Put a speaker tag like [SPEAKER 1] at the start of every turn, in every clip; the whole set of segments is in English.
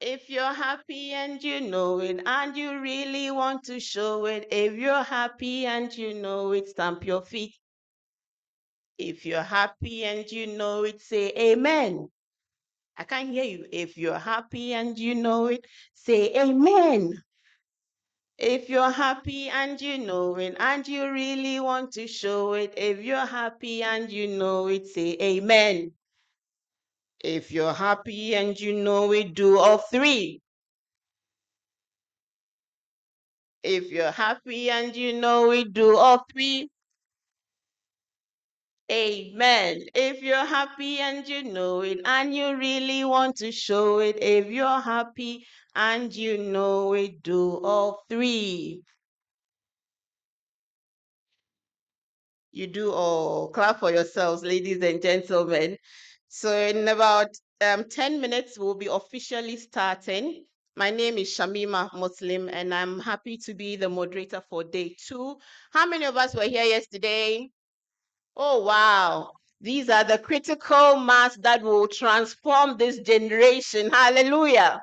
[SPEAKER 1] If you're happy and you know it, and you really want to show it, if you're happy and you know it, stamp your feet. If you're happy and you know it, say amen. I can't hear you. If you're happy and you know it, say amen. If you're happy and you know it, and you really want to show it, if you're happy and you know it, say amen. If you're happy and you know it, do all three. If you're happy and you know it, do all three. Amen. If you're happy and you know it, and you really want to show it, if you're happy and you know it, do all three. You do all. Clap for yourselves, ladies and gentlemen. So in about 10 minutes, we'll be officially starting. My name is Shamima Muslim, and I'm happy to be the moderator for day 2. How many of us were here yesterday? Oh, wow. These are the critical mass that will transform this generation. Hallelujah.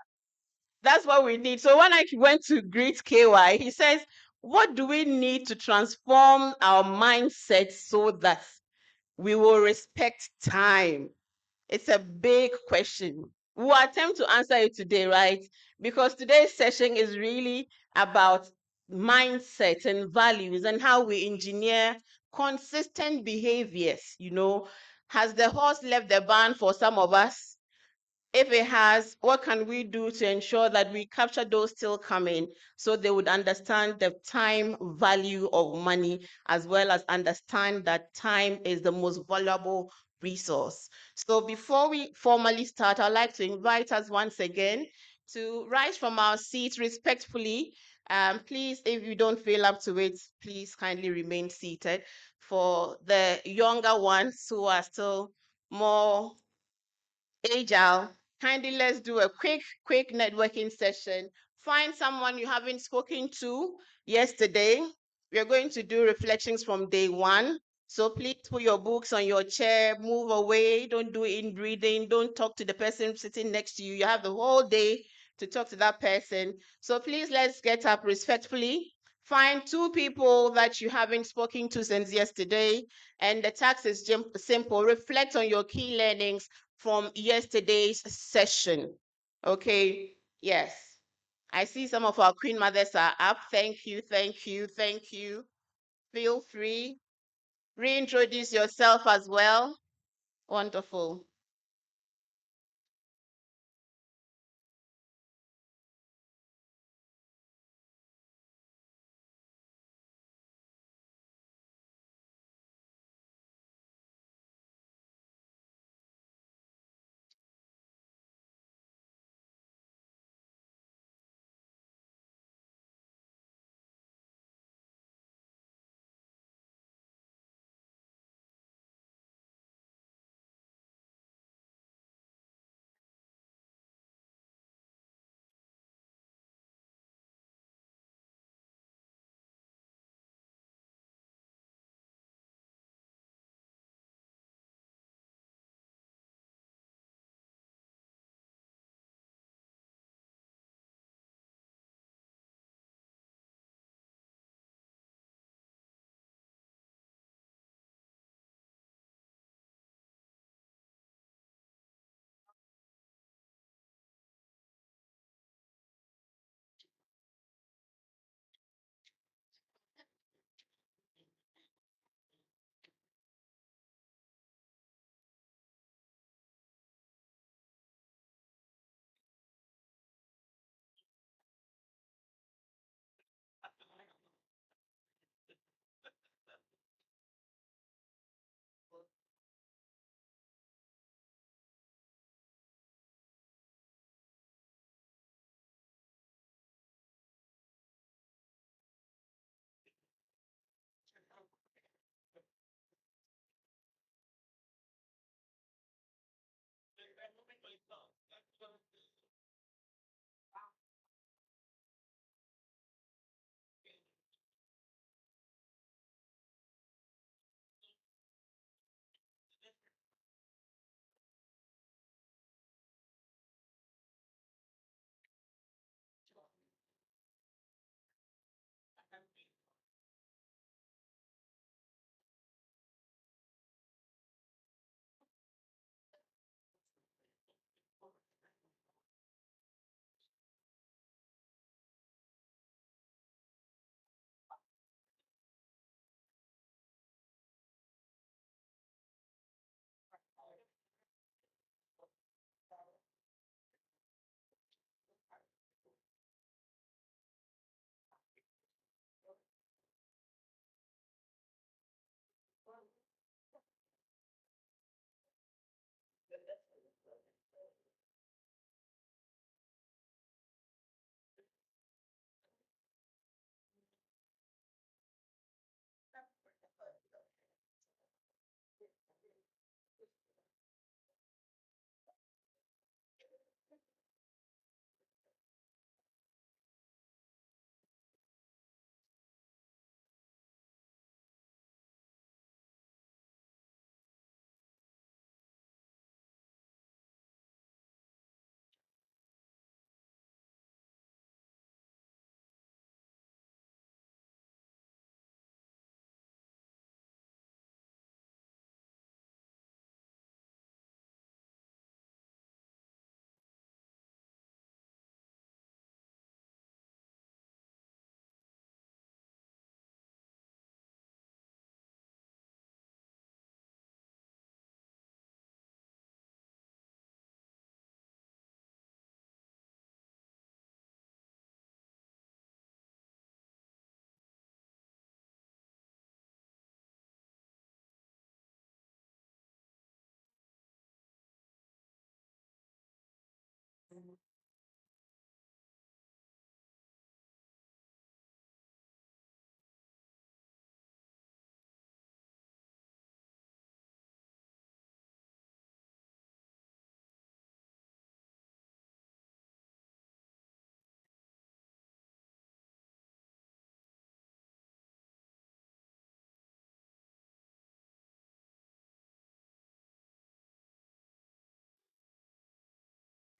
[SPEAKER 1] That's what we need. So when I went to greet KY, he says, what do we need to transform our mindset so that we will respect time? It's a big question. We'll attempt to answer it today, right? Because today's session is really about mindset and values and how we engineer consistent behaviors. Has the horse left the barn for some of us? If it has, what can we do to ensure that we capture those still coming so they would understand the time value of money, as well as understand that time is the most valuable resource? So before we formally start, I'd like to invite us once again to rise from our seats respectfully. Please, if you don't feel up to it, please kindly remain seated. For the younger ones who are still more agile, kindly let's do a quick networking session. Find someone you haven't spoken to yesterday. We are going to do reflections from day 1. So please put your books on your chair, move away, don't do in breathing, don't talk to the person sitting next to you. You have the whole day to talk to that person. So please let's get up respectfully. Find 2 people that you haven't spoken to since yesterday. And the task is simple. Reflect on your key learnings from yesterday's session. Okay, yes. I see some of our Queen Mothers are up. Thank you, thank you, thank you. Feel free. Reintroduce yourself as well. Wonderful.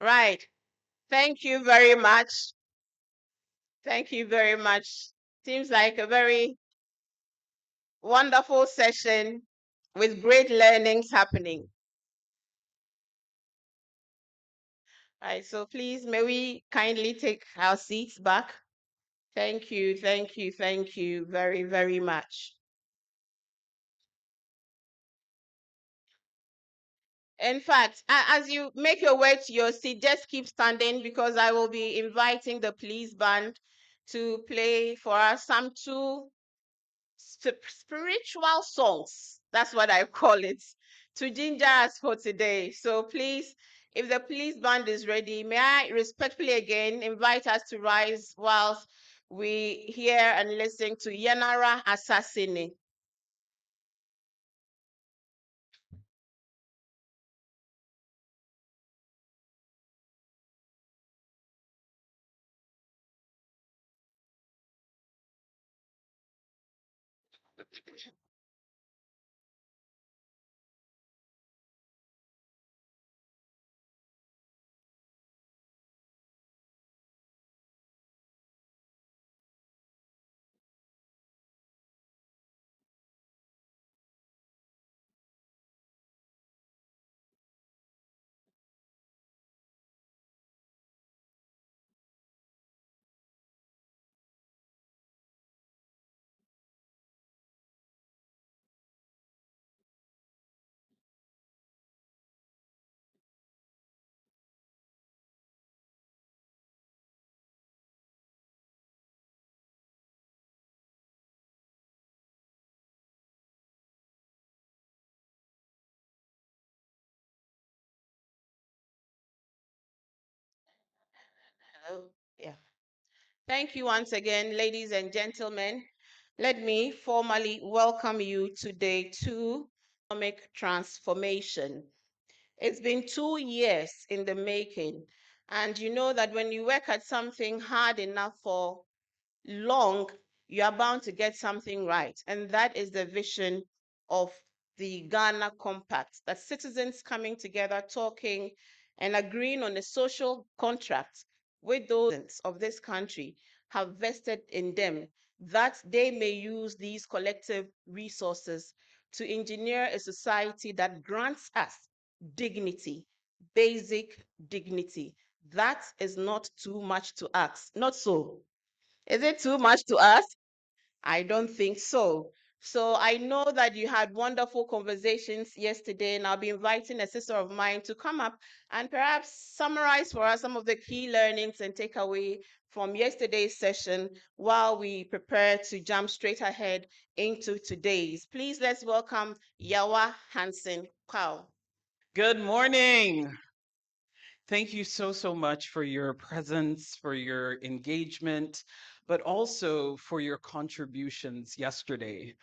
[SPEAKER 1] Right. Thank you very much. Thank you very much. Seems like a very wonderful session with great learnings happening. Right. So please, may we kindly take our seats back? Thank you. Thank you. Thank you very, very much. In fact, as you make your way to your seat, just keep standing because I will be inviting the police band to play for us some two spiritual songs. That's what I call it, to ginger us for today. So please, if the police band is ready, may I respectfully again invite us to rise whilst we hear and listen to Yanara Assassini. Hello. Yeah. Thank you once again, ladies and gentlemen. Let me formally welcome you today to economic transformation. It's been 2 years in the making, and you know that when you work at something hard enough for long, you are bound to get something right. And that is the vision of the Ghana Compact, that citizens coming together, talking, and agreeing on a social contract with those of this country have vested in them, that they may use these collective resources to engineer a society that grants us dignity, basic dignity. That is not too much to ask. Not so. Is it too much to ask? I don't think so. So I know that you had wonderful conversations yesterday, and I'll be inviting a sister of mine to come up and perhaps summarize for us some of the key learnings and takeaway from yesterday's session while we prepare to jump straight ahead into today's. Please let's welcome Yawa Hansen Kwao.
[SPEAKER 2] Good morning. Thank you so much for your presence, for your engagement, but also for your contributions yesterday.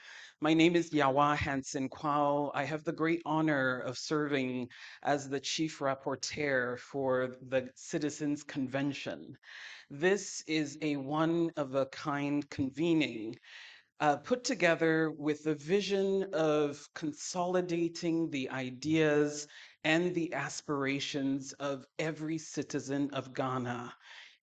[SPEAKER 2] My name is Yawa Hansen Kwao. I have the great honor of serving as the chief rapporteur for the Citizens Convention. This is a one of a kind convening put together with the vision of consolidating the ideas and the aspirations of every citizen of Ghana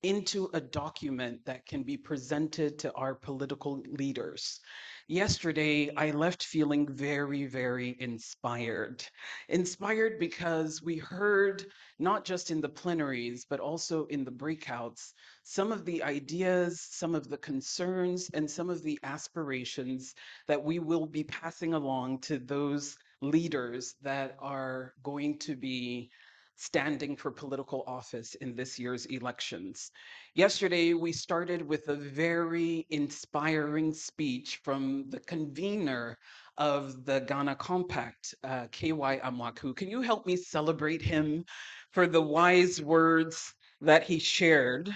[SPEAKER 2] into a document that can be presented to our political leaders. Yesterday, I left feeling very inspired. Inspired because we heard, not just in the plenaries, but also in the breakouts, some of the ideas, some of the concerns, and some of the aspirations that we will be passing along to those leaders that are going to be standing for political office in this year's elections. Yesterday, we started with a very inspiring speech from the convener of the Ghana Compact, KY Amwaku. Can you help me celebrate him for the wise words that he shared?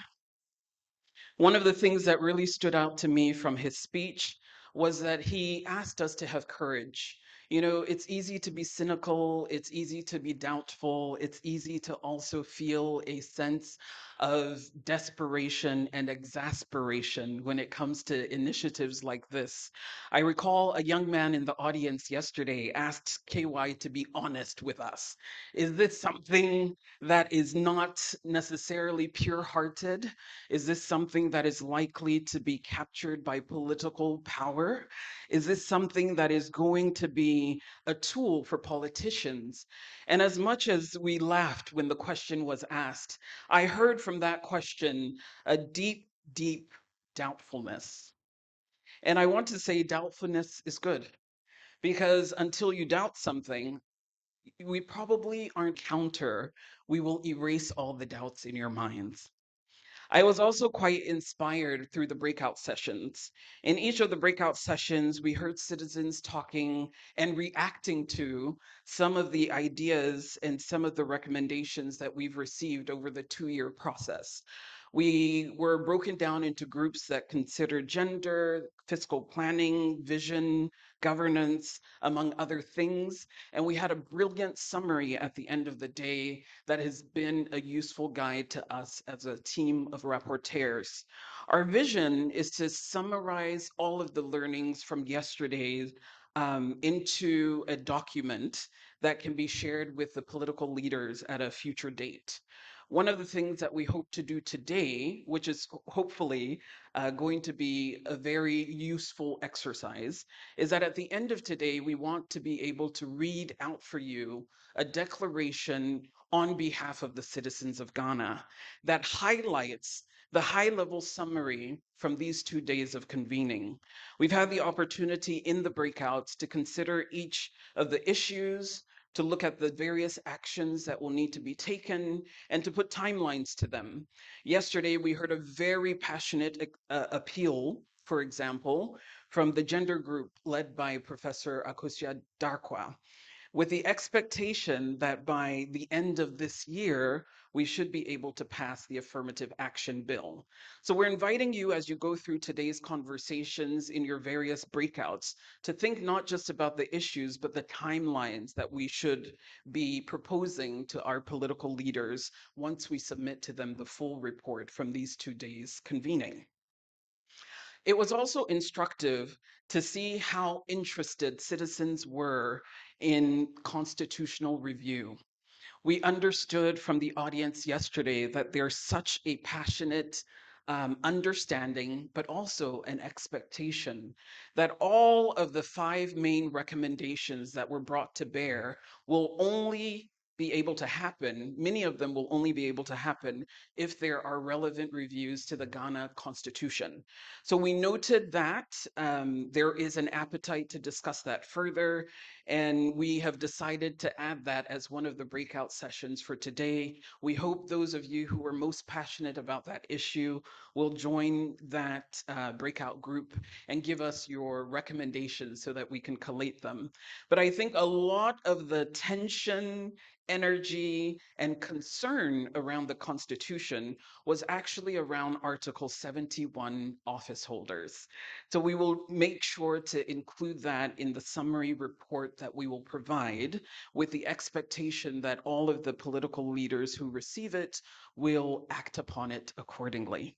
[SPEAKER 2] One of the things that really stood out to me from his speech was that he asked us to have courage. You know, it's easy to be cynical, it's easy to be doubtful, it's easy to also feel a sense of desperation and exasperation when it comes to initiatives like this. I recall a young man in the audience yesterday asked KY to be honest with us. Is this something that is not necessarily pure hearted? Is this something that is likely to be captured by political power? Is this something that is going to be a tool for politicians? And as much as we laughed when the question was asked, I heard from that question a deep, deep doubtfulness. And I want to say doubtfulness is good because until you doubt something, we probably aren't counter. We will erase all the doubts in your minds. I was also quite inspired through the breakout sessions. In each of the breakout sessions, we heard citizens talking and reacting to some of the ideas and some of the recommendations that we've received over the 2 year process. We were broken down into groups that considered gender, fiscal planning, vision, governance, among other things. And we had a brilliant summary at the end of the day that has been a useful guide to us as a team of rapporteurs. Our vision is to summarize all of the learnings from yesterday into a document that can be shared with the political leaders at a future date. One of the things that we hope to do today, which is hopefully going to be a very useful exercise, is that at the end of today, we want to be able to read out for you a declaration on behalf of the citizens of Ghana that highlights the high level summary from these 2 days of convening. We've had the opportunity in the breakouts to consider each of the issues, to look at the various actions that will need to be taken, and to put timelines to them. Yesterday, we heard a very passionate appeal, for example, from the gender group led by Professor Akosia Darkwa, with the expectation that by the end of this year, we should be able to pass the affirmative action bill. So we're inviting you as you go through today's conversations in your various breakouts to think not just about the issues, but the timelines that we should be proposing to our political leaders once we submit to them the full report from these 2 days convening. It was also instructive to see how interested citizens were in constitutional review. We understood from the audience yesterday that there's such a passionate understanding, but also an expectation that all of the 5 main recommendations that were brought to bear will only be able to happen, many of them will only be able to happen if there are relevant reviews to the Ghana Constitution. So we noted that there is an appetite to discuss that further, and we have decided to add that as one of the breakout sessions for today. We hope those of you who are most passionate about that issue will join that breakout group and give us your recommendations so that we can collate them. But I think a lot of the tension, energy, and concern around the Constitution was actually around Article 71 office holders. So we will make sure to include that in the summary report that we will provide, with the expectation that all of the political leaders who receive it will act upon it accordingly.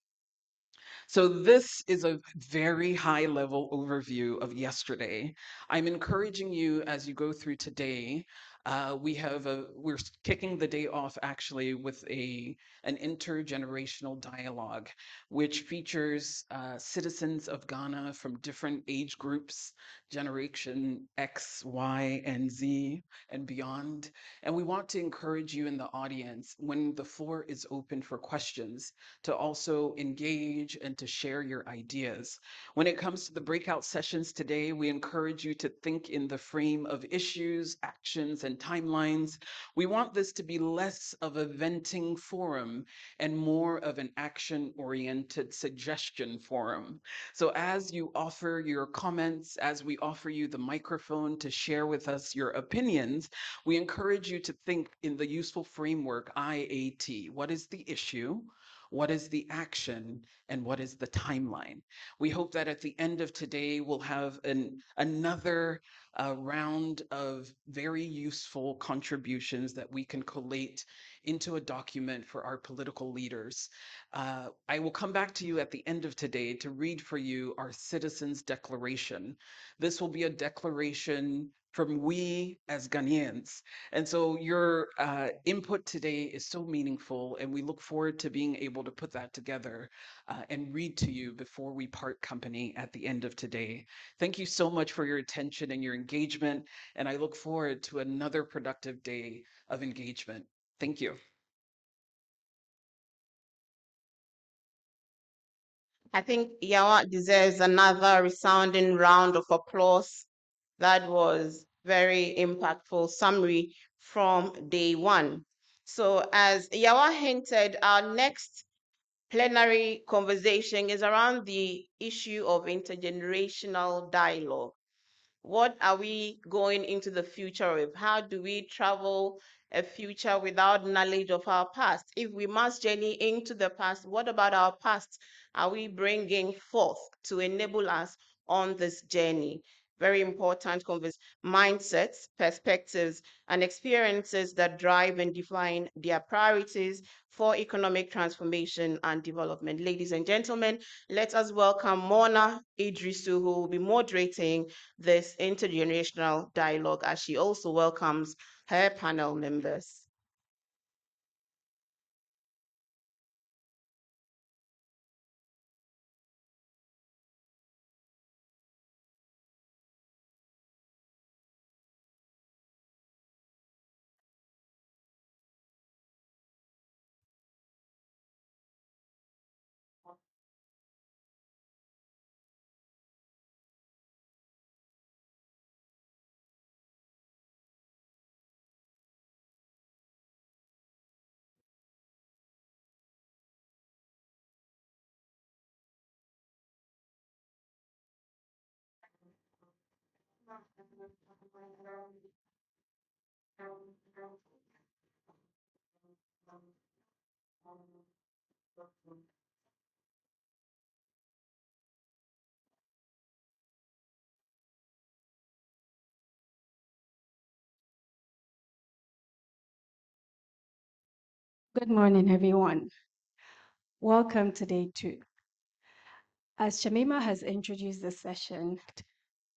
[SPEAKER 2] So this is a very high level overview of yesterday. I'm encouraging you as you go through today. We're kicking the day off actually with an intergenerational dialogue, which features citizens of Ghana from different age groups, Generation X, Y, and Z, and beyond. And we want to encourage you in the audience, when the floor is open for questions, to also engage and to share your ideas. When it comes to the breakout sessions today, we encourage you to think in the frame of issues, actions, and timelines. We want this to be less of a venting forum and more of an action-oriented suggestion forum. So as you offer your comments, as we offer you the microphone to share with us your opinions, we encourage you to think in the useful framework IAT. What is the issue? What is the action, and what is the timeline? We hope that at the end of today, we'll have another a round of very useful contributions that we can collate into a document for our political leaders. I will come back to you at the end of today to read for you our Citizens Declaration. This will be a declaration from we as Ghanaians. And so your input today is so meaningful, and we look forward to being able to put that together and read to you before we part company at the end of today. Thank you so much for your attention and your engagement, and I look forward to another productive day of engagement. Thank you.
[SPEAKER 1] I think Yawa deserves another resounding round of applause. That was very impactful summary from day one. So as Yawa hinted, our next plenary conversation is around the issue of intergenerational dialogue. What are we going into the future with? How do we travel a future without knowledge of our past? If we must journey into the past, what about our past are we bringing forth to enable us on this journey? Very important conversation. Mindsets, perspectives, and experiences that drive and define their priorities for economic transformation and development. Ladies and gentlemen, let us welcome Mona Idrisu, who will be moderating this intergenerational dialogue as she also welcomes her panel members.
[SPEAKER 3] Good morning, everyone. Welcome to day two. As Shamima has introduced the session,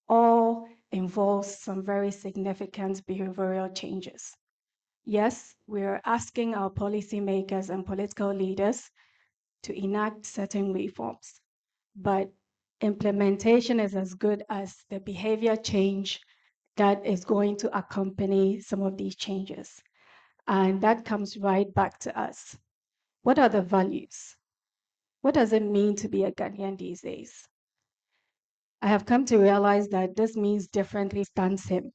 [SPEAKER 3] all involves some very significant behavioral changes. Yes, we are asking our policymakers and political leaders to enact certain reforms, but implementation is as good as the behavior change that is going to accompany some of these changes. And that comes right back to us. What are the values? What does it mean to be a Ghanaian these days? I have come to realize that this means differently stands him.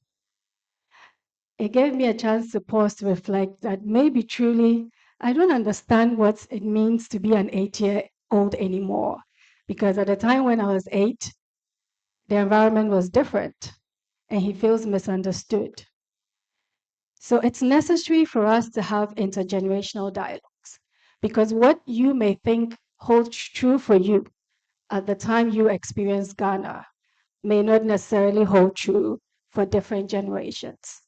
[SPEAKER 3] It gave me a chance to pause to reflect that maybe truly I don't understand what it means to be an 8-year-old anymore. Because at the time when I was 8, the environment was different and he feels misunderstood. So it's necessary for us to have intergenerational dialogues because what you may think holds true for you at the time you experience Ghana may not necessarily hold true for different generations.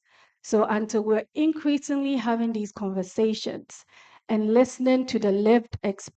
[SPEAKER 3] So until we're increasingly having these conversations and listening to the lived experience,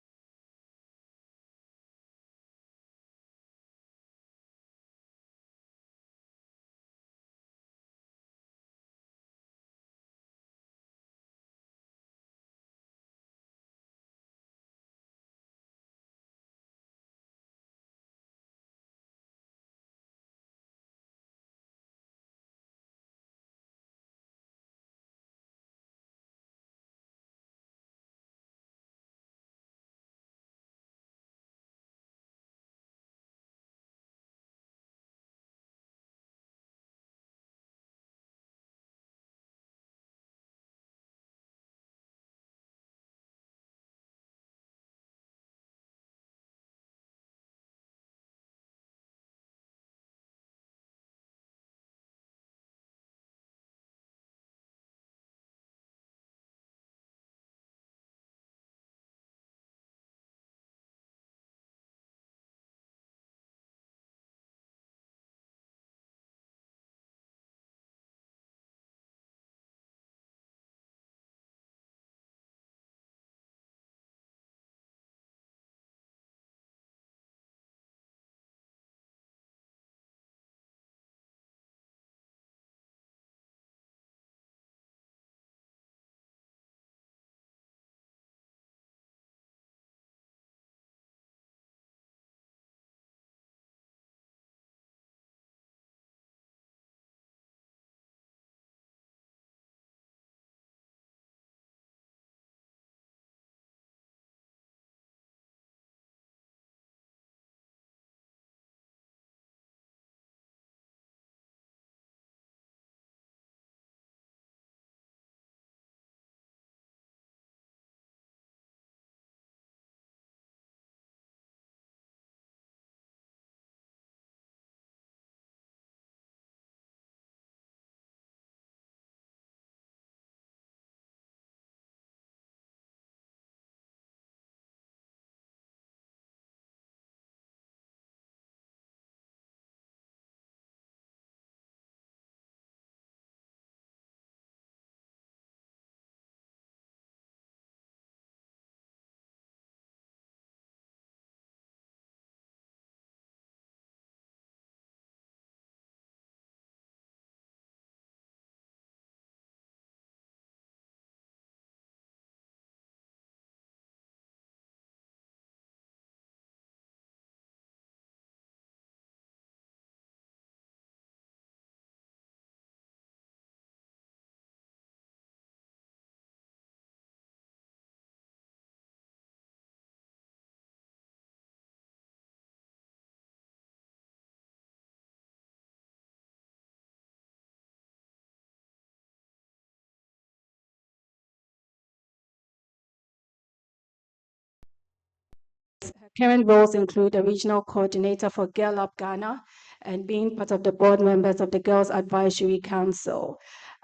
[SPEAKER 3] Her current roles include a regional coordinator for Girl Up Ghana and being part of the board members of the Girls Advisory Council.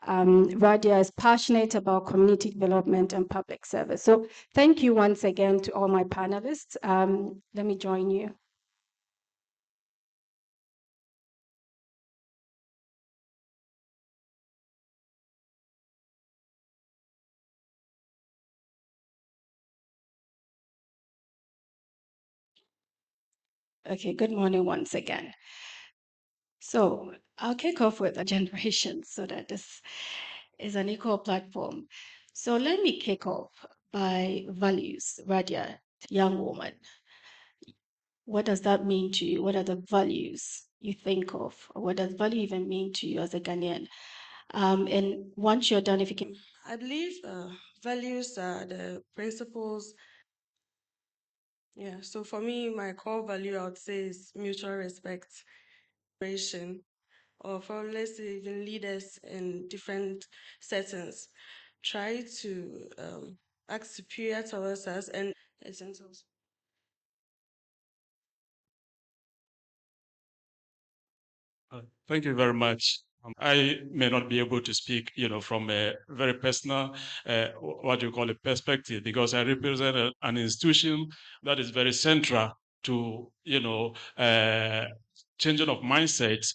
[SPEAKER 3] Radia is passionate about community development and public service. So thank you once again to all my panelists. Let me join you. Okay, good morning once again. So I'll kick off with a generation so that this is an equal platform. So let me kick off by values, Radia, young woman. What does that mean to you? What are the values you think of? Or what does value even mean to you as a Ghanaian? And once you're done, if you can.
[SPEAKER 4] I believe values are the principles. Yeah, so for me, my core value I would say is mutual respect, cooperation, or for let's say even leaders in different settings try to act superior towards us and essentials.
[SPEAKER 5] Thank you very much. I may not be able to speak, from a very personal, what you call a perspective, because I represent an institution that is very central to, changing of mindsets.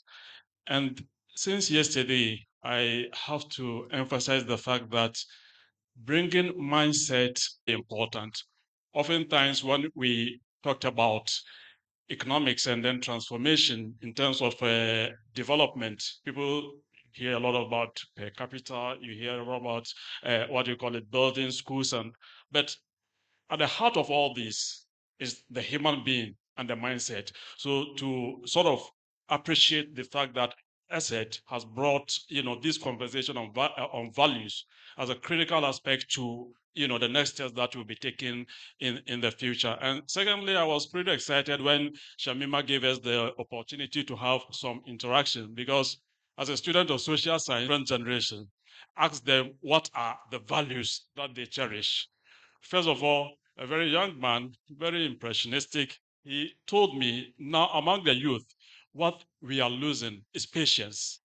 [SPEAKER 5] And since yesterday, I have to emphasize the fact that bringing mindset important. Oftentimes, when we talked about economics and then transformation in terms of development. People hear a lot about per capita. You hear a lot about what you call it, building schools, but at the heart of all this is the human being and the mindset. So to sort of appreciate the fact that asset has brought this conversation on values as a critical aspect to the next steps that will be taken in the future. And secondly, I was pretty excited when Shamima gave us the opportunity to have some interaction, because as a student of social science, different generation, ask them what are the values that they cherish. First of all, a very young man, very impressionistic, he told me, now among the youth, what we are losing is patience.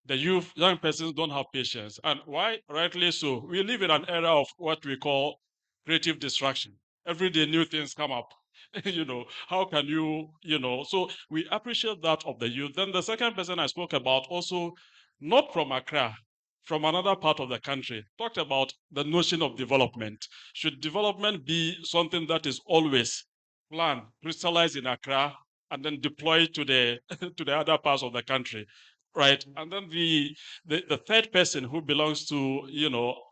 [SPEAKER 5] The young persons don't have patience. And why? Rightly so. We live in an era of what we call creative distraction. Every day new things come up. How can so we appreciate that of the youth. Then the second person I spoke about, also not from Accra, from another part of the country, talked about the notion of development. Should development be something that is always planned, crystallized in Accra, and then deployed to the to the other parts of the country? Right. And then the third person, who belongs to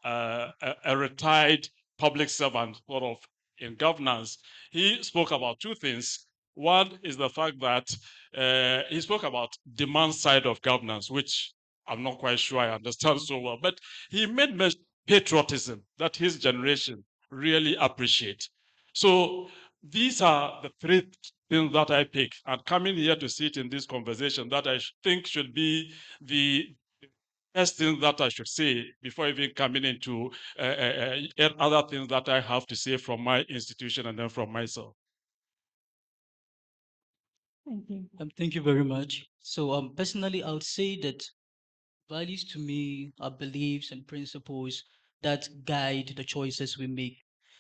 [SPEAKER 5] a retired public servant, sort of in governance, he spoke about two things. One is the fact that he spoke about demand side of governance, which I'm not quite sure I understand so well, but he made mention patriotism that his generation really appreciate. So these are the three things that I pick, and coming here to sit in this conversation, that I think should be the first thing that I should say before even coming into other things that I have to say from my institution and then from myself.
[SPEAKER 3] Thank you.
[SPEAKER 6] Thank you very much. So, personally, I would say that values to me are beliefs and principles that guide the choices we make.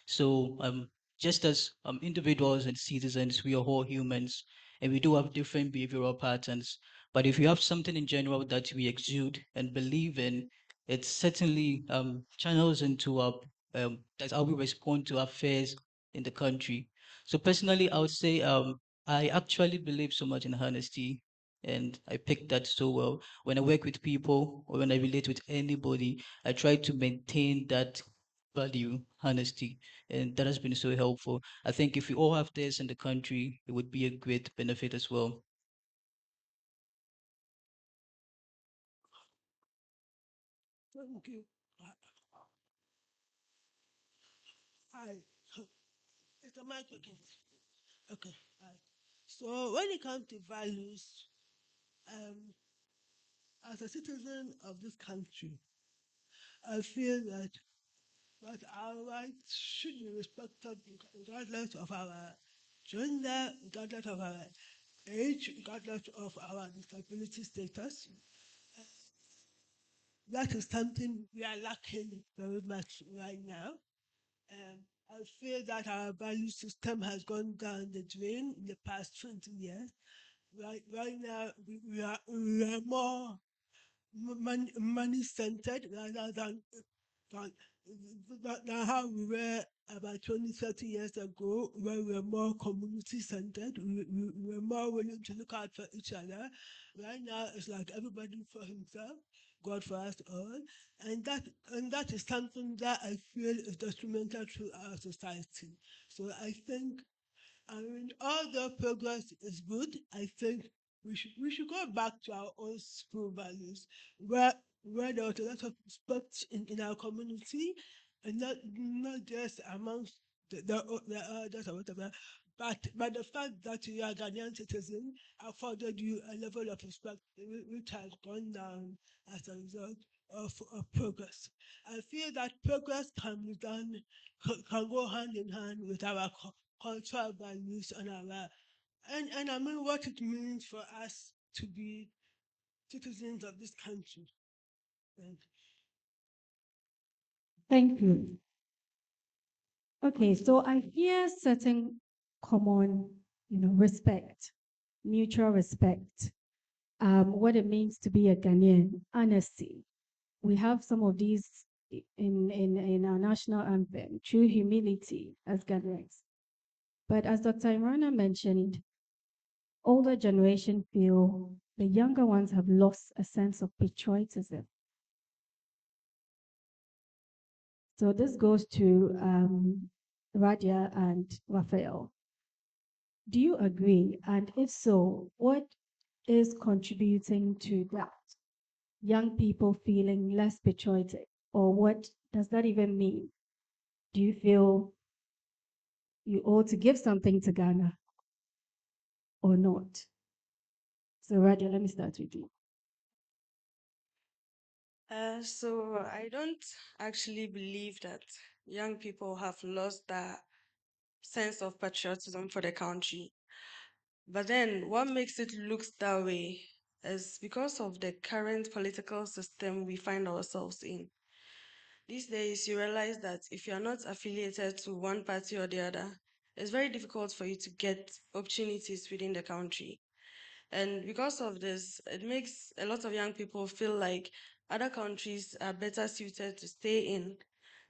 [SPEAKER 6] So, just as individuals and citizens, we are all humans and we do have different behavioral patterns. But if you have something in general that we exude and believe in, it certainly channels into our that's how we respond to affairs in the country. So personally, I would say I actually believe so much in honesty, and I picked that so well. When I work with people or when I relate with anybody, I try to maintain that value, honesty, and that has been so helpful. I think if we all have this in the country, it would be a great benefit as well.
[SPEAKER 7] Thank you. Hi. It's the mic again. Okay. Hi. So when it comes to values, um, as a citizen of this country, I feel that that our rights should be respected regardless of our gender, regardless of our age, regardless of our disability status. That is something we are lacking very much right now. Um, I feel that our value system has gone down the drain in the past 20 years. Right now, we are more money centered rather than, than how we were about 20, 30 years ago, where we were more community centered. We were more willing to look out for each other. Right now, it's like everybody for himself, God for us all. And that is something that I feel is detrimental to our society. So I think, I mean, although progress is good, I think we should go back to our old school values, where there was a lot of respect in our community, and not just amongst the others or whatever, but the fact that you are a Ghanaian citizen afforded you a level of respect which has gone down as a result of progress. I feel that progress can be done, can go hand in hand with our cultural values and our and I mean what it means for us to be citizens of this country. And
[SPEAKER 3] Thank you. Okay, so I hear certain common, respect, mutual respect, what it means to be a Ghanaian, honesty. We have some of these in our national anthem, true humility as Ghanaians. But as Dr. Imrana mentioned, older generation feel the younger ones have lost a sense of patriotism. So this goes to Radia and Raphael. Do you agree? And if so, what is contributing to that? Young people feeling less patriotic, or what does that even mean? Do you feel you ought to give something to Ghana or not? So, Radia, let me start with you.
[SPEAKER 4] So I don't actually believe that young people have lost that sense of patriotism for the country. But then what makes it look that way is because of the current political system we find ourselves in. These days, you realize that if you're not affiliated to one party or the other, it's very difficult for you to get opportunities within the country. And because of this, it makes a lot of young people feel like other countries are better suited to stay in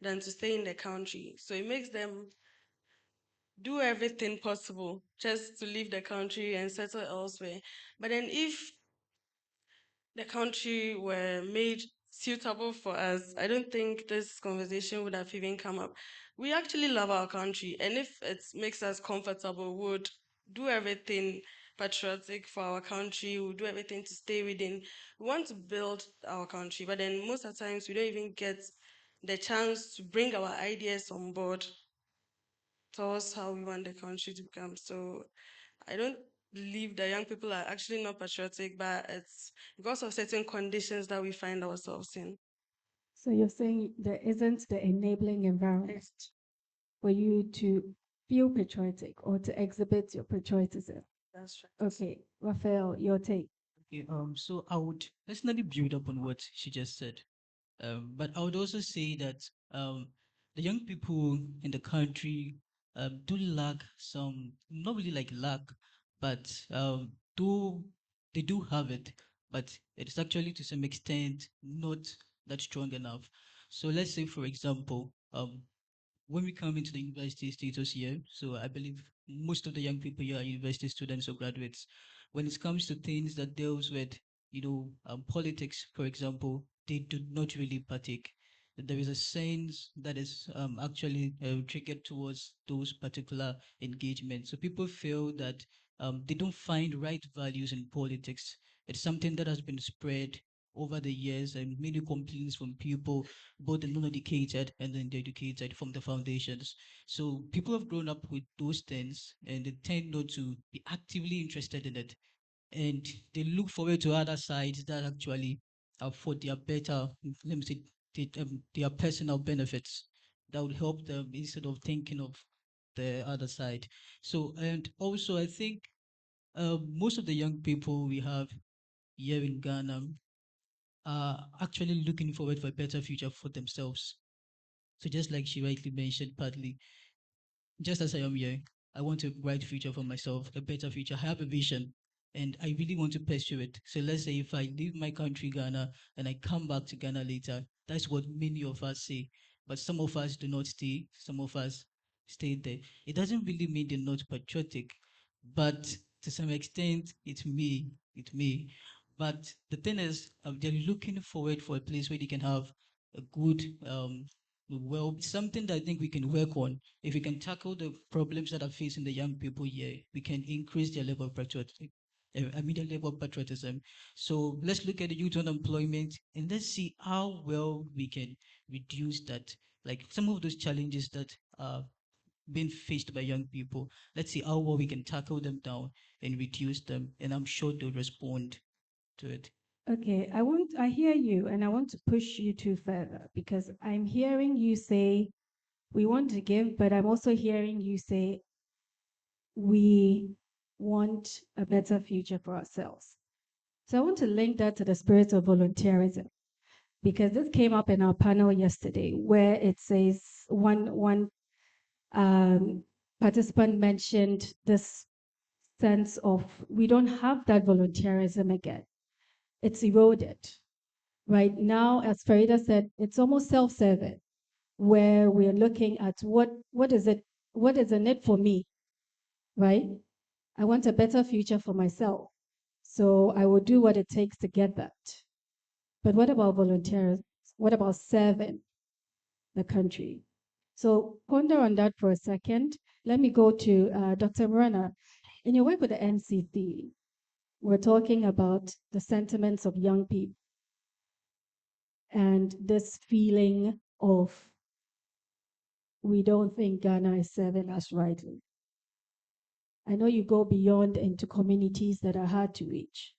[SPEAKER 4] than to stay in the country. So it makes them do everything possible just to leave the country and settle elsewhere. But then if the country were made suitable for us, I don't think this conversation would have even come up. We actually love our country, and if it makes us comfortable, we would do everything patriotic for our country, we'll do everything to stay within. We want to build our country, but then most of the times we don't even get the chance to bring our ideas on board towards how we want the country to become. So I don't believe that young people are actually not patriotic, but it's because of certain conditions that we find ourselves in.
[SPEAKER 3] So, you're saying there isn't the enabling environment for you to feel patriotic or to exhibit your patriotism.
[SPEAKER 4] That's right.
[SPEAKER 3] Okay, Raphael, your take.
[SPEAKER 6] Okay, so I would personally build up on what she just said. But I would also say that the young people in the country do lack some, not really like lack, but do they do have it, but it is actually to some extent not that strong enough. So let's say, for example, when we come into the university status here, so I believe most of the young people here are university students or graduates. When it comes to things that deals with, politics, for example, they do not really partake. There is a sense that is actually triggered towards those particular engagements. So people feel that they don't find right values in politics. It's something that has been spread over the years, and many complaints from people, both the non-educated and then the educated, from the foundations. So people have grown up with those things, and they tend not to be actively interested in it, and they look forward to other sides that actually are for their better, let me say, their personal benefits. that would help them instead of thinking of the other side. So, and also, I think most of the young people we have here in Ghana are actually looking forward for a better future for themselves. So, just like she rightly mentioned, partly, just as I am here, I want a bright future for myself, a better future. I have a vision and I really want to pursue it. So let's say if I leave my country, Ghana, and I come back to Ghana later, that's what many of us say. But some of us do not stay, some of us stay there. It doesn't really mean they're not patriotic, but to some extent, it's me, it's me. But the thing is, they're looking forward for a place where they can have a good, well, something that I think we can work on. If we can tackle the problems that are facing the young people here, we can increase their level of patriotism. I mean, the level of patriotism. So let's look at the youth unemployment and let's see how well we can reduce that. Like some of those challenges that are being faced by young people. Let's see how well we can tackle them down and reduce them. And I'm sure they'll respond to it.
[SPEAKER 3] Okay, I hear you, and I want to push you to further because I'm hearing you say we want to give, but I'm also hearing you say we want a better future for ourselves. So I want to link that to the spirit of volunteerism because this came up in our panel yesterday where it says one um, participant mentioned this sense of we don't have that volunteerism again. It's eroded. Right now, as Farida said, it's almost self-serving, where we're looking at what is it, what is in it for me, right? I want a better future for myself. So I will do what it takes to get that. But what about volunteers? What about serving the country? So ponder on that for a second. Let me go to Dr. Murana. In your work with the NCC, we're talking about the sentiments of young people and this feeling of we don't think Ghana is serving us rightly. I know you go beyond into communities that are hard to reach.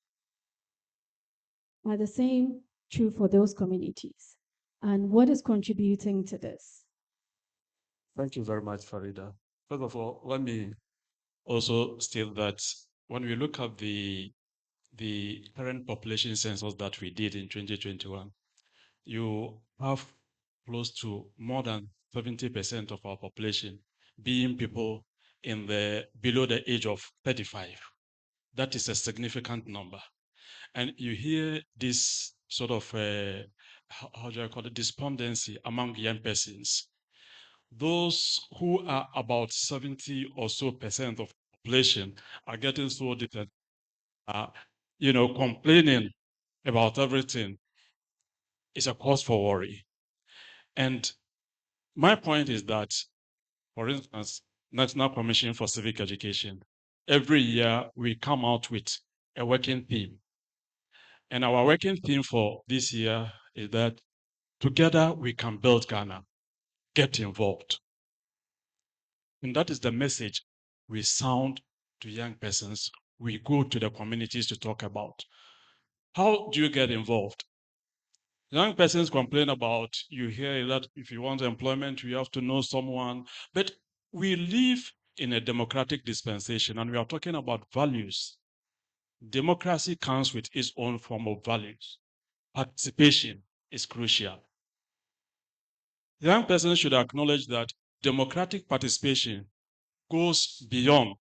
[SPEAKER 3] Are the same true for those communities? And what is contributing to this?
[SPEAKER 5] Thank you very much, Farida. First of all, let me also state that when we look at the current population census that we did in 2021, you have close to more than 70% of our population being people in the below the age of 35. That is a significant number. And you hear this sort of, how do I call it, despondency among young persons. Those who are about 70 or so percent of population are getting so different, complaining about everything is a cause for worry. And my point is that, for instance, National Commission for Civic Education, every year we come out with a working theme. And our working theme for this year is that together we can build Ghana, get involved. And that is the message we sound to young persons. We go to the communities to talk about. How do you get involved? Young persons complain about, you hear that if you want employment, you have to know someone. But we live in a democratic dispensation and we are talking about values. Democracy comes with its own form of values. Participation is crucial. Young persons should acknowledge that democratic participation goes beyond,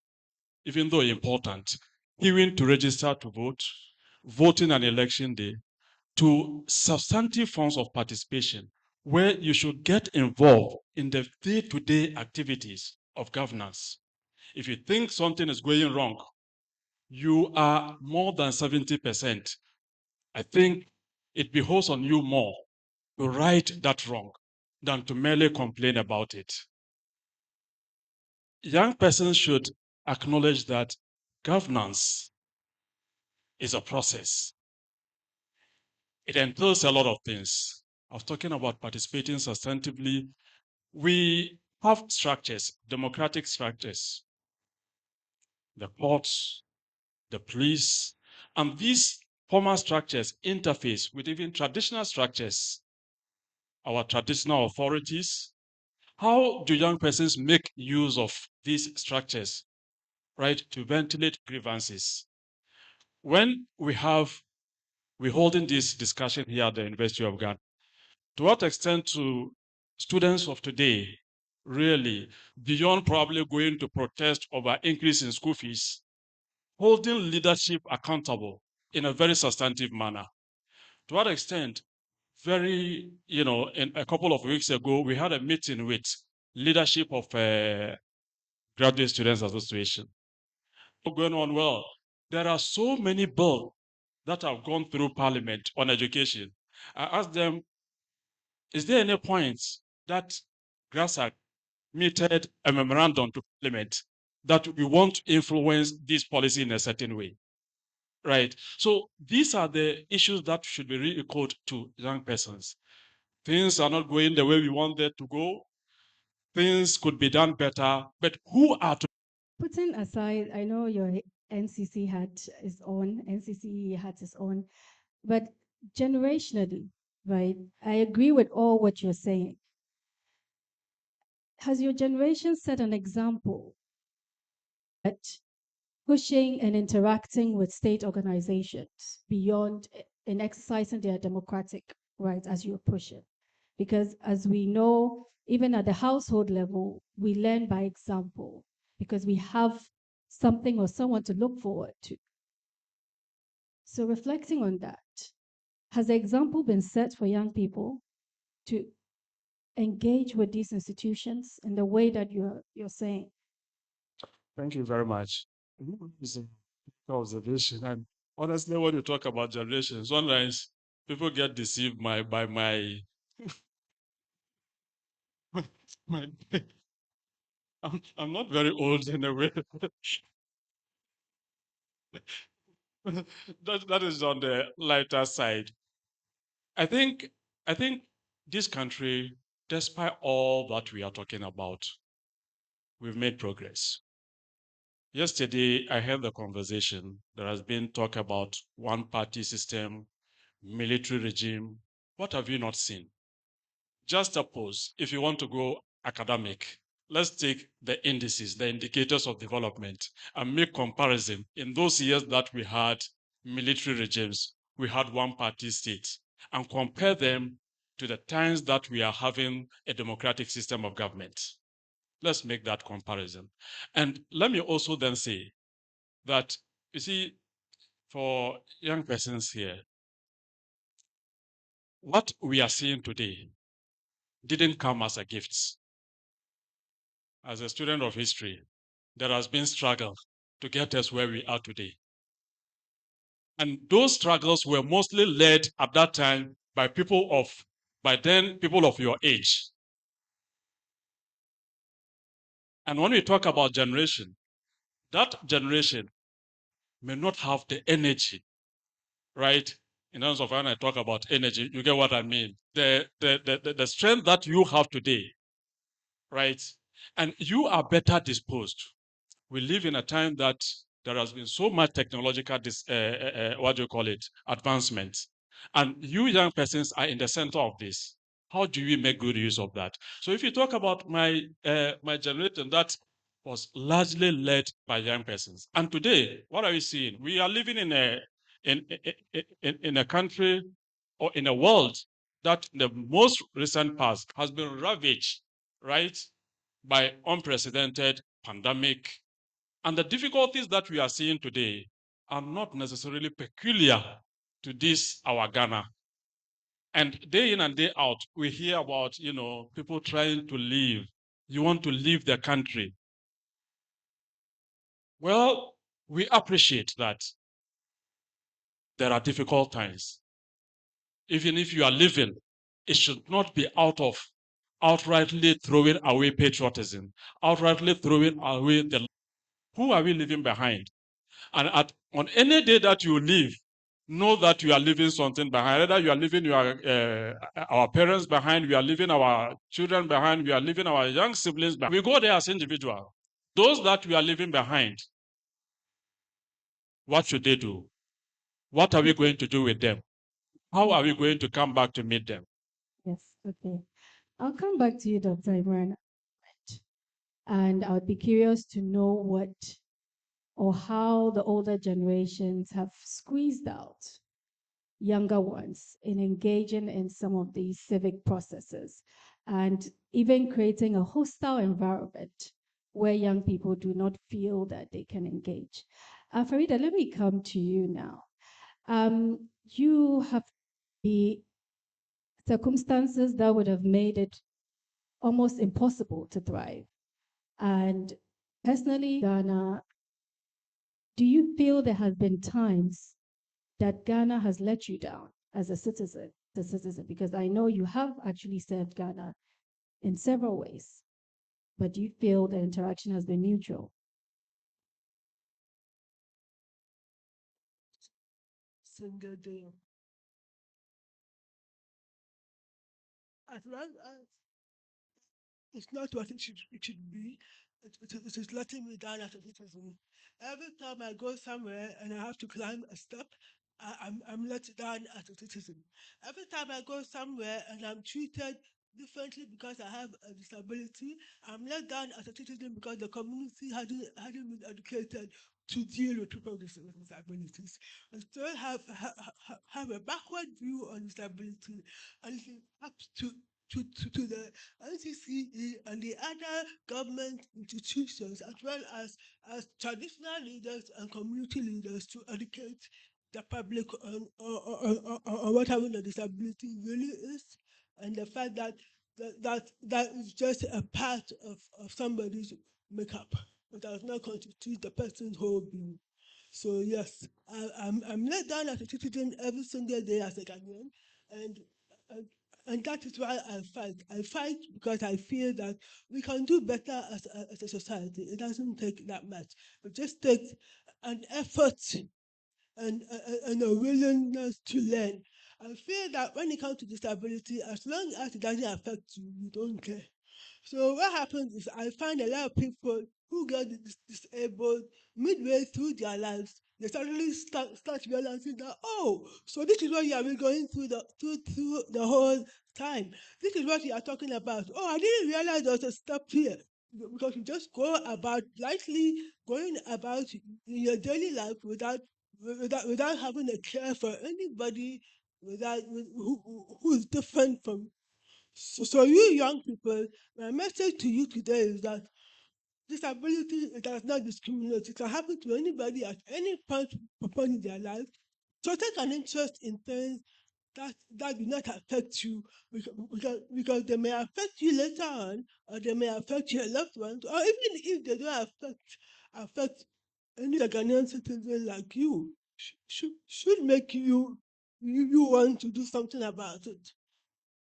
[SPEAKER 5] even though important, queuing to register to vote, voting on election day, to substantive forms of participation where you should get involved in the day-to-day activities of governance. If you think something is going wrong, you are more than 70%. I think it behoves on you more to right that wrong than to merely complain about it. Young persons should acknowledge that governance is a process. It entails a lot of things. I was talking about participating substantively. We have structures, democratic structures, the courts, the police, and these formal structures interface with even traditional structures, our traditional authorities, How do young persons make use of these structures, right, to ventilate grievances? When we're holding this discussion here at the University of Ghana, to what extent to students of today really, beyond probably going to protest over increase in school fees, holding leadership accountable in a very substantive manner? To what extent, in a couple of weeks ago, we had a meeting with leadership of Graduate Students Association. Going on well. There are so many bills that have gone through Parliament on education. I asked them, is there any point that GRASAC meted a memorandum to Parliament that we want to influence this policy in a certain way? Right. So these are the issues that should be re-echoed to young persons. Things are not going the way we want them to go. Things could be done better, but who are to?
[SPEAKER 3] Putting aside, I know your NCC hat is on, NCC hat is on, but generationally, right? I agree with all what you're saying. Has your generation set an example at pushing and interacting with state organizations beyond in exercising their democratic rights as you're pushing? Because as we know, even at the household level, we learn by example because we have something or someone to look forward to. So reflecting on that, has the example been set for young people to engage with these institutions in the way that you're saying?
[SPEAKER 5] Thank you very much. It's an observation. And honestly, when you talk about generations, sometimes people get deceived by my, my I'm not very old in a way. That is on the lighter side. I think I think this country, despite all that we are talking about, we've made progress. Yesterday, I heard the conversation. There has been talk about one party system, military regime. What have you not seen? Just suppose, if you want to go academic, let's take the indices, the indicators of development, and make comparison. In those years that we had military regimes, we had one party state, and compare them to the times that we are having a democratic system of government. Let's make that comparison. And let me also then say that, you see, for young persons here, what we are seeing today didn't come as a gift. As a student of history, there has been struggle to get us where we are today. And those struggles were mostly led at that time by people of your age. And when we talk about generation, that generation may not have the energy, right? In terms of when I talk about energy, you get what I mean. The strength that you have today, right? And you are better disposed. We live in a time that there has been so much technological, advancement. And you young persons are in the center of this. How do we make good use of that? So if you talk about my generation, that was largely led by young persons. And today, what are we seeing? We are living in a country or in a world that in the most recent past has been ravaged, right, by unprecedented pandemic. And the difficulties that we are seeing today are not necessarily peculiar to this, our Ghana. And day in and day out, we hear about, people trying to leave. You want to leave the country. Well, we appreciate that there are difficult times. Even if you are leaving, it should not be out of outrightly throwing away patriotism, outrightly throwing away the. Who are we leaving behind? And on any day that you leave, know that you are leaving something behind. Either you are leaving our parents behind, we are leaving our children behind, we are leaving our young siblings behind. We go there as individuals. Those that we are leaving behind, what should they do? What are we going to do with them? How are we going to come back to meet them?
[SPEAKER 3] Yes, okay. I'll come back to you, Dr. Imran. And I would be curious to know what or how the older generations have squeezed out younger ones in engaging in some of these civic processes and even creating a hostile environment where young people do not feel that they can engage. Farida, let me come to you now. You have the circumstances that would have made it almost impossible to thrive. And personally, Ghana, do you feel there have been times that Ghana has let you down as a citizen? Because I know you have actually served Ghana in several ways, but do you feel the interaction has been mutual?
[SPEAKER 7] Single day. As long as it's not what it should be. It is letting me down as a citizen. Every time I go somewhere and I have to climb a step, I'm let down as a citizen. Every time I go somewhere and I'm treated differently because I have a disability, I'm let down as a citizen because the community hasn't been educated to deal with people with disabilities. And still have a backward view on disability, and it's up to the NCCE and the other government institutions, as well as traditional leaders and community leaders, to educate the public on what having a disability really is, and the fact that is just a part of somebody's makeup. It does not constitute the person's whole being. So yes, I'm let down as a citizen every single day as a Ghanaian, and and, and that is why I fight. I fight because I feel that we can do better as a society. It doesn't take that much. It just takes an effort and a willingness to learn. I feel that when it comes to disability, as long as it doesn't affect you, you don't care. So what happens is I find a lot of people who get disabled midway through their lives. They suddenly start realizing that, oh, so this is what you have been going through the whole time. This is what you are talking about. Oh, I didn't realize there was a step here. Because you just go about lightly going about in your daily life without having a care for anybody who is different from. So you young people, my message to you today is that disability, it does not discriminate. It can happen to anybody at any point in their life. So take an interest in things that do not affect you, because they may affect you later on, or they may affect your loved ones, or even if they don't affect any Ghanaian citizen like you, should make you want to do something about it.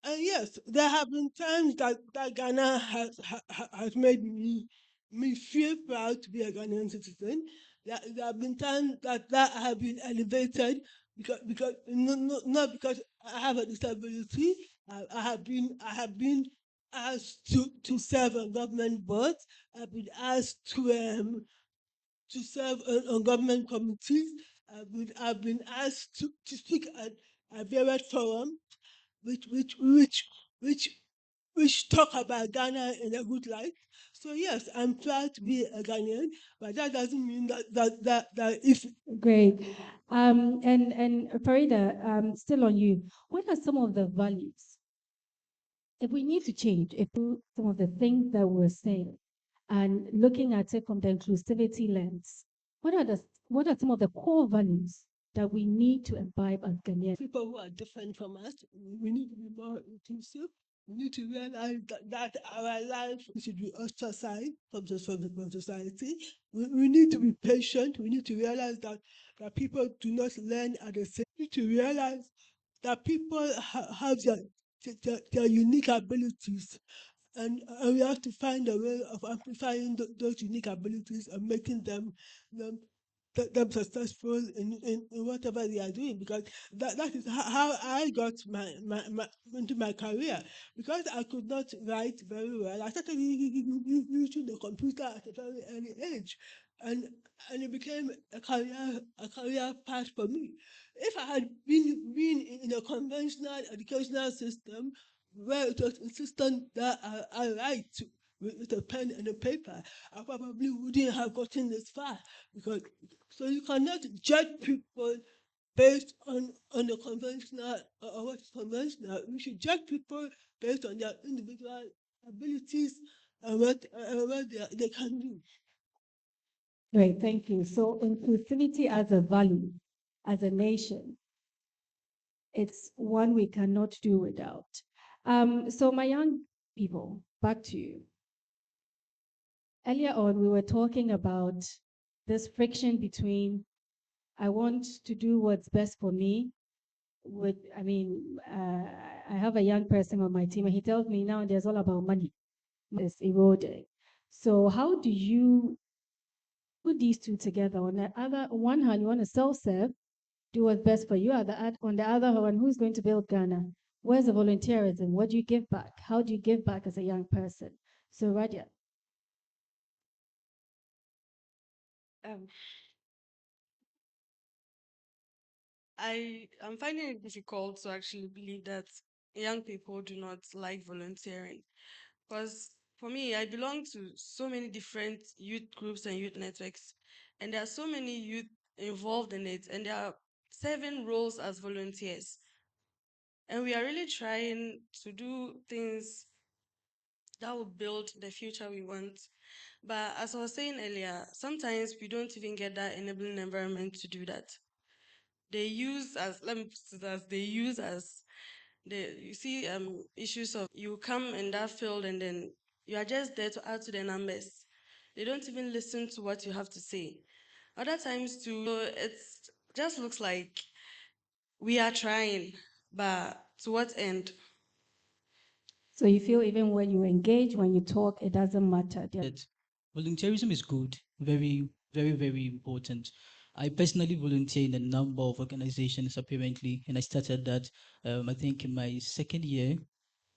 [SPEAKER 7] And yes, there have been times that Ghana has made me feel proud to be a Ghanaian citizen. There have been times that I have been elevated because not because I have a disability. I have been asked to serve on government boards. I've been asked to serve on government committees. I've been asked to speak at various forums which which which which which talk about Ghana in a good light. So yes, I'm proud to be a Ghanaian, but that doesn't mean that if
[SPEAKER 3] Great. And Farida, still on you. What are some of the values, if we need to change, if some of the things that we're saying and looking at it from the inclusivity lens, what are some of the core values that we need to imbibe as Ghanaians?
[SPEAKER 7] people who are different from us, we need to be more inclusive. We need to realize that our life should be ostracized from society. We need to be patient. We need to realize that people do not learn at the same. We need to realize that people have their unique abilities, and we have to find a way of amplifying those unique abilities and making them them successful in whatever they are doing, because that is how I got my into my career, because I could not write very well. I started using the computer at a very early age, and and it became a career path for me. If I had been in a conventional educational system where it was insistent that I write with a pen and a paper, I probably wouldn't have gotten this far. Because so you cannot judge people based on the conventional or what's conventional. We should judge people based on their individual abilities and what they can do.
[SPEAKER 3] Great, thank you. So inclusivity as a value, as a nation, it's one we cannot do without. So my young people, back to you. Earlier on, we were talking about this friction between I want to do what's best for me. I have a young person on my team, and he tells me now there's all about money. It's eroding. So how do you put these two together? On one hand, you want to self-serve, do what's best for you. On the other hand, who's going to build Ghana? Where's the volunteerism? What do you give back? How do you give back as a young person? So Radia.
[SPEAKER 4] Um, I am finding it difficult to actually believe that young people do not like volunteering. Because for me, I belong to so many different youth groups and youth networks, and there are so many youth involved in it, and there are 7 roles as volunteers. And we are really trying to do things that will build the future we want. But as I was saying earlier, sometimes we don't even get that enabling environment to do that. They use as, let me put it as, they use as you see issues of you come in that field and then you are just there to add to the numbers. They don't even listen to what you have to say. Other times too, so it just looks like we are trying, but to what end?
[SPEAKER 3] So you feel even when you engage, when you talk, it doesn't matter.
[SPEAKER 6] That volunteerism is good, very, very, very important. I personally volunteer in a number of organizations apparently, and I started that I think in my second year,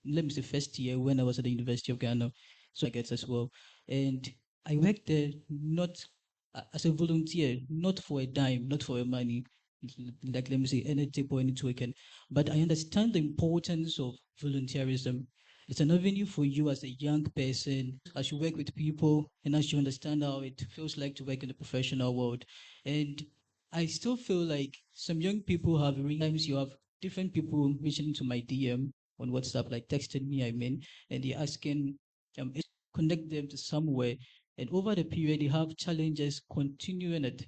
[SPEAKER 6] let me say first year when I was at the University of Ghana, so I get as well. And I worked there not as a volunteer, not for a dime, not for a money, like let me say any tip or any token, but I understand the importance of volunteerism. It's an avenue for you as a young person, as you work with people and as you understand how it feels like to work in the professional world. And I still feel like some young people have times you have different people reaching into my DM on WhatsApp, like texting me, and they're asking connect them to somewhere. And over the period, they have challenges continuing it.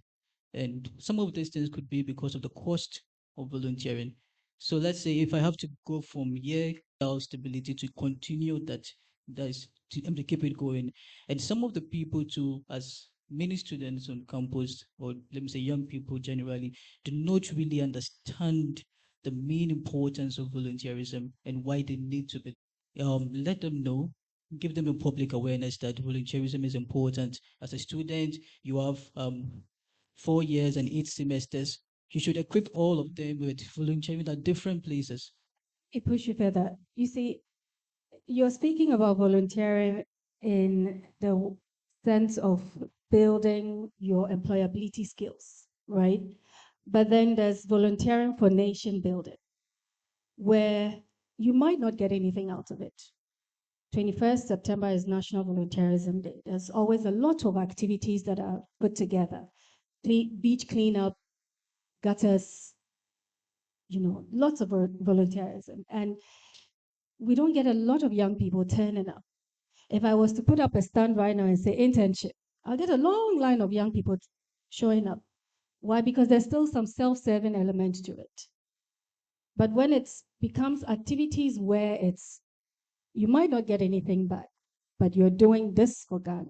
[SPEAKER 6] And some of these things could be because of the cost of volunteering. So let's say if I have to go from here stability to continue that is to keep it going. And some of the people too, as many students on campus, or let me say young people generally, do not really understand the main importance of volunteerism and why they need to be. Let them know, give them a public awareness that volunteerism is important. As a student, you have 4 years and 8 semesters. You should equip all of them with volunteering at different places.
[SPEAKER 3] It push you further. You see, you're speaking about volunteering in the sense of building your employability skills, right? But then there's volunteering for nation building, where you might not get anything out of it. 21st September is National Volunteerism Day. There's always a lot of activities that are put together. Beach cleanup, gutters, lots of volunteerism. And we don't get a lot of young people turning up. If I was to put up a stand right now and say internship, I'll get a long line of young people showing up. Why? Because there's still some self-serving element to it. But when it becomes activities where you might not get anything back, but you're doing this for Ghana,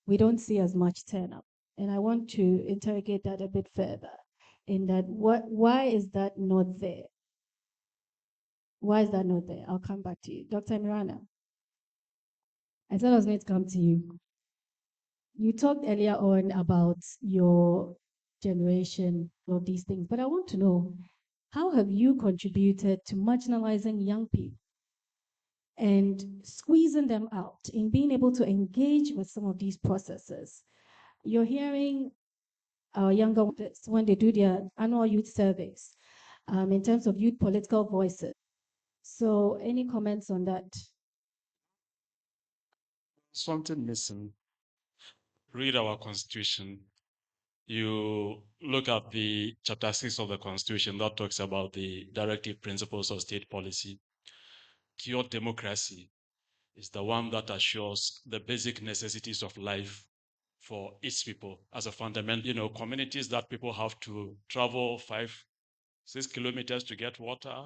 [SPEAKER 3] we don't see as much turn up. And I want to interrogate that a bit further in that why is that not there? Why is that not there? I'll come back to you. Dr. Mirana, I said I was going to come to you. You talked earlier on about your generation, of these things, but I want to know, how have you contributed to marginalizing young people and squeezing them out in being able to engage with some of these processes? You're hearing our younger ones when they do their annual youth surveys in terms of youth political voices. So any comments on that?
[SPEAKER 5] something missing. Read our constitution. You look at the chapter 6 of the constitution that talks about the directive principles of state policy. Pure democracy is the one that assures the basic necessities of life for its people as a fundamental, communities that people have to travel 5-6 kilometers to get water.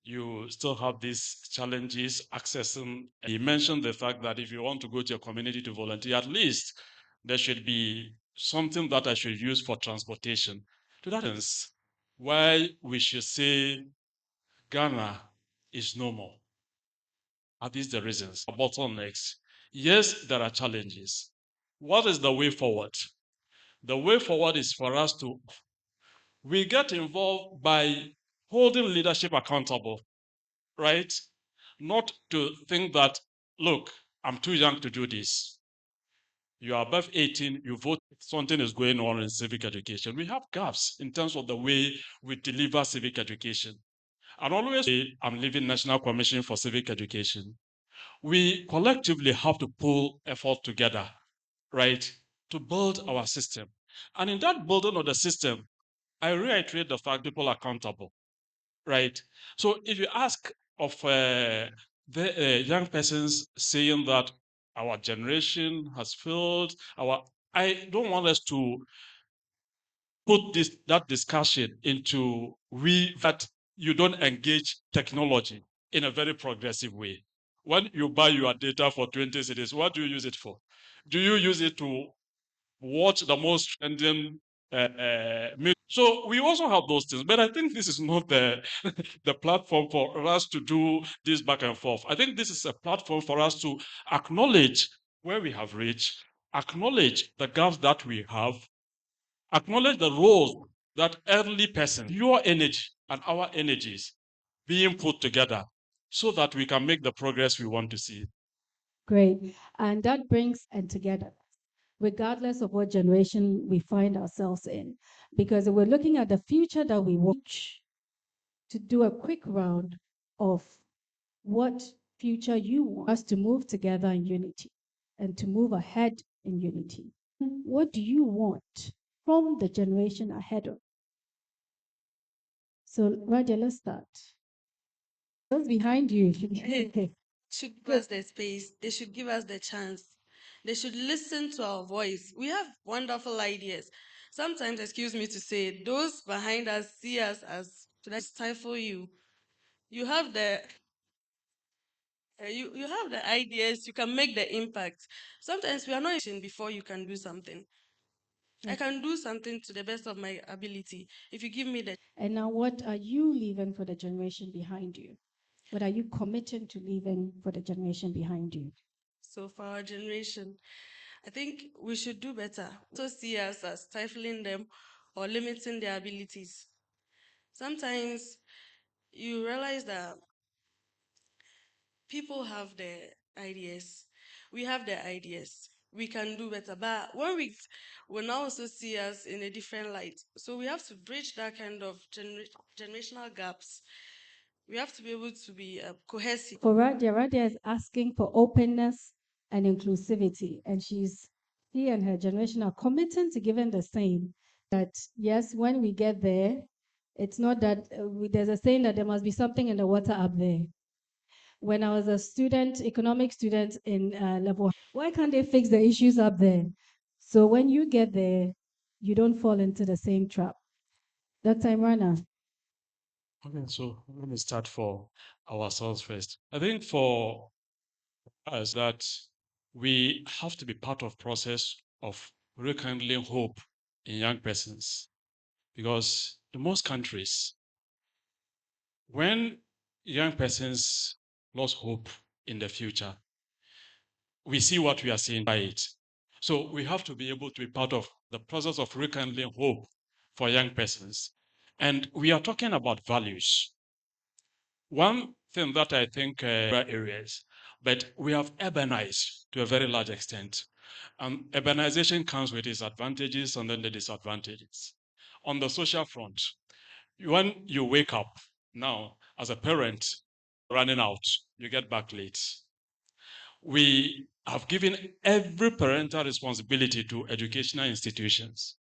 [SPEAKER 5] You still have these challenges accessing. He mentioned the fact that if you want to go to your community to volunteer, at least there should be something that I should use for transportation. To that end, why we should say Ghana is normal. Are these the reasons? Bottlenecks. Yes, there are challenges. What is the way forward? The way forward is for us to we get involved by holding leadership accountable, right? Not to think that, look, I'm too young to do this. You are above 18, you vote, something is going on in civic education. We have gaps in terms of the way we deliver civic education. And always say, I'm leaving National Commission for Civic Education. We collectively have to pull effort together, right, to build our system. And in that building of the system, I reiterate the fact people are accountable, right? So if you ask of the young persons saying that our generation has failed, I don't want us to put that discussion into that you don't engage technology in a very progressive way. When you buy your data for 20 cities, what do you use it for? Do you use it to watch the most trending so we also have those things, but I think this is not the the platform for us to do this back and forth. I think this is a platform for us to acknowledge where we have reached, acknowledge the gaps that we have, acknowledge the roles that early person, your energy and our energies being put together so that we can make the progress we want to see.
[SPEAKER 3] Great. And that brings and together, regardless of what generation we find ourselves in. Because we're looking at the future that we want to do a quick round of what future you want us to move together in unity and to move ahead in unity. What do you want from the generation ahead of? So, Raja, let's start. Those behind you.
[SPEAKER 4] Should give us the space. They should give us the chance. They should listen to our voice. We have wonderful ideas. Sometimes, excuse me to say, those behind us see us as to stifle you. You have the you have the ideas. You can make the impact. Sometimes we are not before you can do something. I can do something to the best of my ability if you give me the.
[SPEAKER 3] And now, what are you leaving for the generation behind you? What are you committing to leaving for the generation behind you?
[SPEAKER 4] So for our generation, I think we should do better. Also see us as stifling them or limiting their abilities. Sometimes you realize that people have their ideas. We have their ideas. We can do better. But when we will now also see us in a different light. So we have to bridge that kind of generational gaps. We have to be able to be cohesive.
[SPEAKER 3] For Radia is asking for openness and inclusivity, and she and her generation are committing to giving the same. That yes, when we get there, it's not that there's a saying that there must be something in the water up there. When I was a student, economic student in level, why can't they fix the issues up there? So when you get there, you don't fall into the same trap. Dr. Imrana.
[SPEAKER 5] Okay, so let me start for ourselves first. I think for us that we have to be part of process of rekindling hope in young persons because in most countries, when young persons lost hope in the future, we see what we are seeing by it. So we have to be able to be part of the process of rekindling hope for young persons. And we are talking about values. One thing that I think areas, but we have urbanized to a very large extent. And urbanization comes with its advantages and then the disadvantages. On the social front, when you wake up now as a parent running out, you get back late. We I've given every parental responsibility to educational institutions.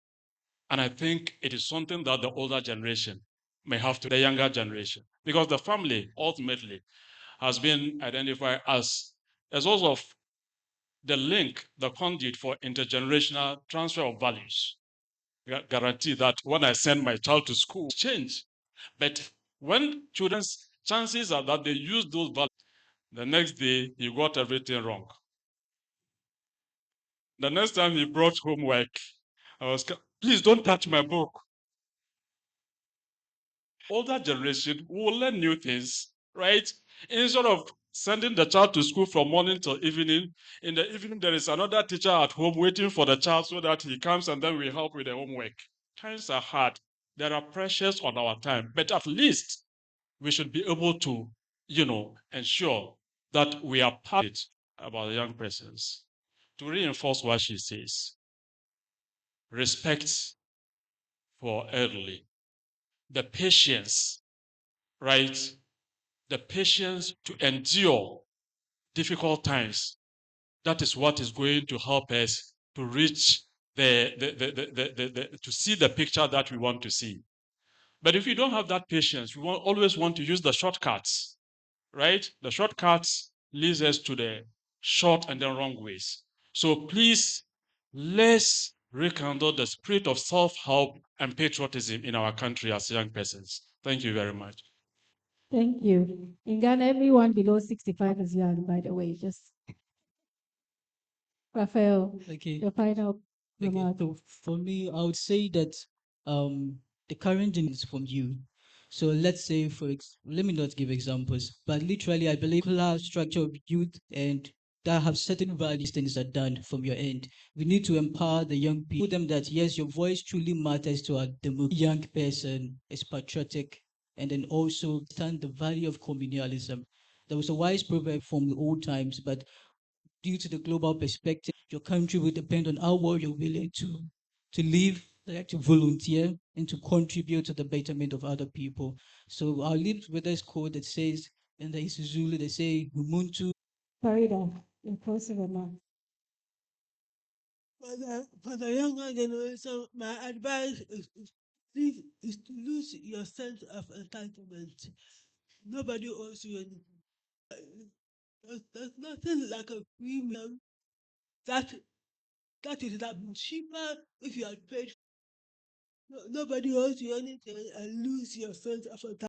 [SPEAKER 5] And I think it is something that the older generation may have to the younger generation, because the family ultimately has been identified as a source of the link, the conduit for intergenerational transfer of values. Guarantee that when I send my child to school, change. But when children's chances are that they use those values, the next day he got everything wrong. The next time he brought homework, I was, please don't touch my book. Older generation will learn new things, right? Instead of sending the child to school from morning till evening, in the evening there is another teacher at home waiting for the child so that he comes and then we help with the homework. Times are hard. There are pressures on our time, but at least we should be able to, ensure that we are part about the young persons. To reinforce what she says, respect for elderly, the patience, right? The patience to endure difficult times. That is what is going to help us to reach to see the picture that we want to see. But if you don't have that patience, we always want to use the shortcuts, right? The shortcuts leads us to the short and the wrong ways. So please, let's rekindle the spirit of self-help and patriotism in our country as young persons. Thank you very much.
[SPEAKER 3] Thank you. In Ghana, everyone below 65 is young, by the way. Just Raphael,
[SPEAKER 6] Okay.
[SPEAKER 3] your final
[SPEAKER 6] Okay.
[SPEAKER 3] remark.
[SPEAKER 6] So for me, I would say that the current is from you. So let's say let me not give examples, but literally I believe class structure of youth and that have certain values things are done from your end. We need to empower the young people, show them that yes, your voice truly matters to our young person is patriotic and then also understand the value of communalism. There was a wise proverb from the old times, but due to the global perspective, your country will depend on how well you're willing to live, like to volunteer, and to contribute to the betterment of other people. So I'll leave with this quote that says, in the Isizulu, they say, Umuntu.
[SPEAKER 3] Farida, your closing remark.
[SPEAKER 7] For the younger generation, my advice is to lose your sense of entitlement. Nobody owes you anything. There's nothing like a premium that that is that cheaper if you are paid. Nobody owes you anything and lose your sense of entitlement.